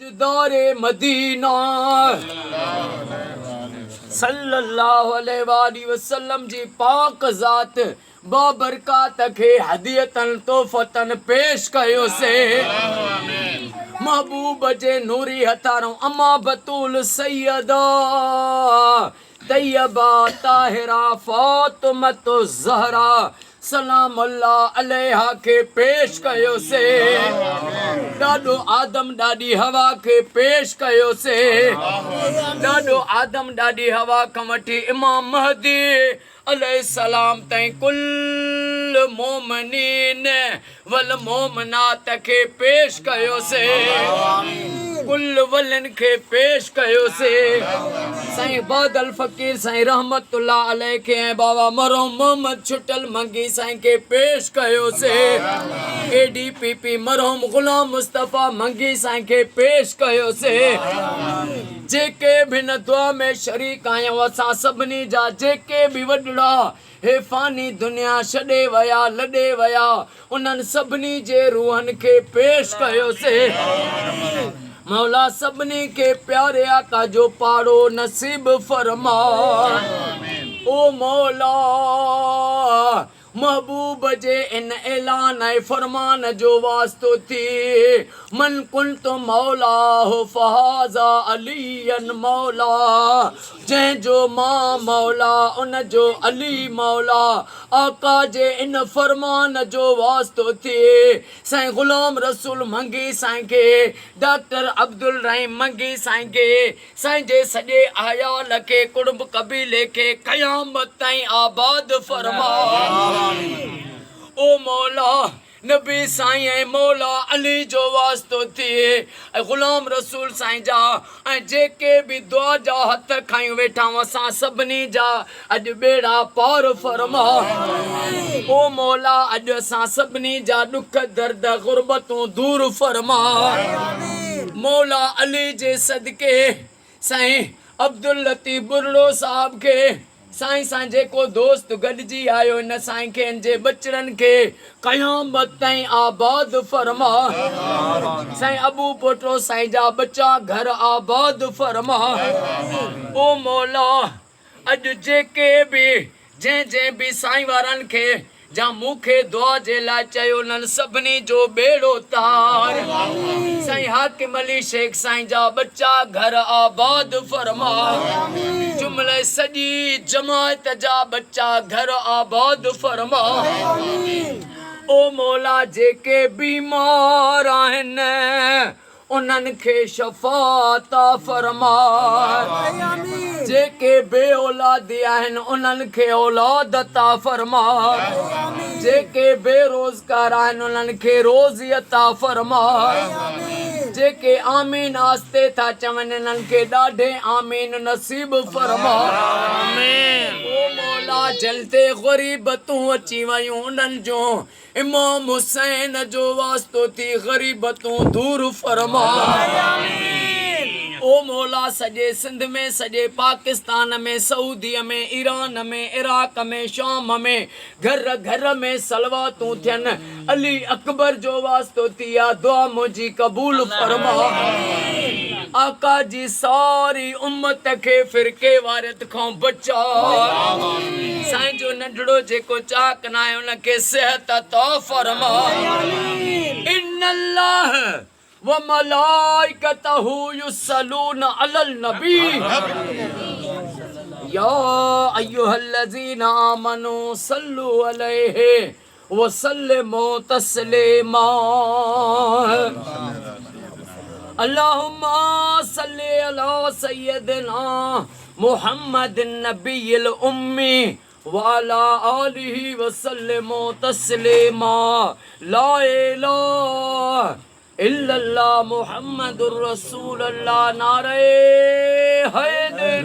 दौरे मदीना सल्लल्लाहु अलैहि वसल्लम जी पाक ज़ात बाबरकात खे हदियतन तोहफ़तन पेश कयो से महबूब जे नूरी हथारों अम्मा बतूल सैयदा तैयबा ताहिरा फातिमा ज़हरा सलाम अल्लाह अलैहा के पेश कयो से ॾाढो आदम ॾाढी हवा के पेश कयो से ॾाढो आदम ॾाढी हवा खां वठी इमाम महदी अलैहिस्सलाम ताईं कुल मोमिनीन वल मोमिनात खे पेश कयो से कुल वलन खे पेश कयो से साईं बादल फ़कीर साईं रहमतुल्लाह अलैह के ऐं बाबा मरहूम मोहम्मद छुटल मंगी साईं के पेश कयो से ADPP मरहूम गुलाम मुस्तफ़ा मंगी साईं के पेश कयो से जेके भी न दुआ में शरीक आहियूं असां सभिनी जा जेके भी वॾड़ा हे फ़ानी दुनिया छॾे वया लॾे वया उन्हनि सभिनी जे रूहनि खे पेश कयो से मौला सभिनी के प्यारे आका जो पाड़ो नसीब फरमा ओ मौला महबूब जे इन ऐलान ऐं फरमान जो वास्तो थी मन कुंत मौला हो फहाज़ा अलीयन मौला जंहिंजो मां मौला उन जो अली मौला आका जे इन फरमान जो वास्तो थिए साईं गुलाम रसूल मंगी साईं के डॉक्टर अब्दुल रहीम मंगी साईं के साईं जे सॼे आयाल खे कुड़ब कबीले खे क़यामत ताईं आबाद फरमा ओ मौला नबी साईं ऐं मौला अली जो वास्तो थिए ऐं गुलाम रसूल साईं जा ऐं जेके भी दुआ जा हथ खयूं वेठा असां सभिनी जा अॼु बेड़ा पार फरमा ओ मौला अॼु असां सभिनी जा ॾुख दर्द गुरबतूं दूर फरमा मौला अली जे सदके साईं अब्दुल लतीफ़ बुर्रो साहब के साईं सां जेको दोस्त गॾिजी आयो इन साईं खे इन जे बचड़नि खे क़यामत ताईं आबाद फरमा साईं अबू पोटो साईं जा बच्चा घर आबाद फरमा ओ मौला अॼु जेके भी जंहिं भी साईं वारनि खे जा मूंखे दुआ जे लाइ चयो उन्हनि सभिनी जो बेड़ो तार साईं हाकिम अली शेख साईं जा बच्चा घर आबाद फरमा जुमले सॼी जमात जा बच्चा घर आबाद फरमा ओ मौला जेके बीमार आहिनि उन्हनि खे शफ़ात फरमा जेके बे औलादी आहिनि उन्हनि खे औलाद अता फरमा जेके बेरोज़गार आहिनि उन्हनि खे रोज़ी अता फरमा जेके आमीन आस्ते था चवनि इन्हनि खे ॾाढे आमीन नसीब फरमा ओ मौला जलते ग़रीबतूं अची वयूं उन्हनि जो इमाम हुसैन जो वास्तो थी ग़रीबतूं दूर फरमा ओ मौला सॼे सिंध में सॼे पाकिस्तान में सऊदीअ में ईरान में इराक में शाम में घर घर में सलवातूं थियनि अली अकबर जो वास्तो थी आहे दुआ मुंहिंजी क़बूल फरमा आका जी सारी उम्मत खे फिरके वारियत खां बचा साईं जो नंढड़ो जेको चाक न आहे उनखे सिहत अता फरमा इन्नल्लाह व मलाइकतहु युसल्लूना अलल नबी या अय्युहल्लज़ीना आमनू सल्लु अलैहि व सल्लिमू तस्लीमा अल्लाहुम्मा सल्लि अला सय्यदिना मुहम्मदिन नबिय्यिल उम्मी वाला आलिहि व सल्लिमू तस्लीमा ला इलाहा इल्लल्लाह मुहम्मदुर रसूलुल्लाह नारे हैदरी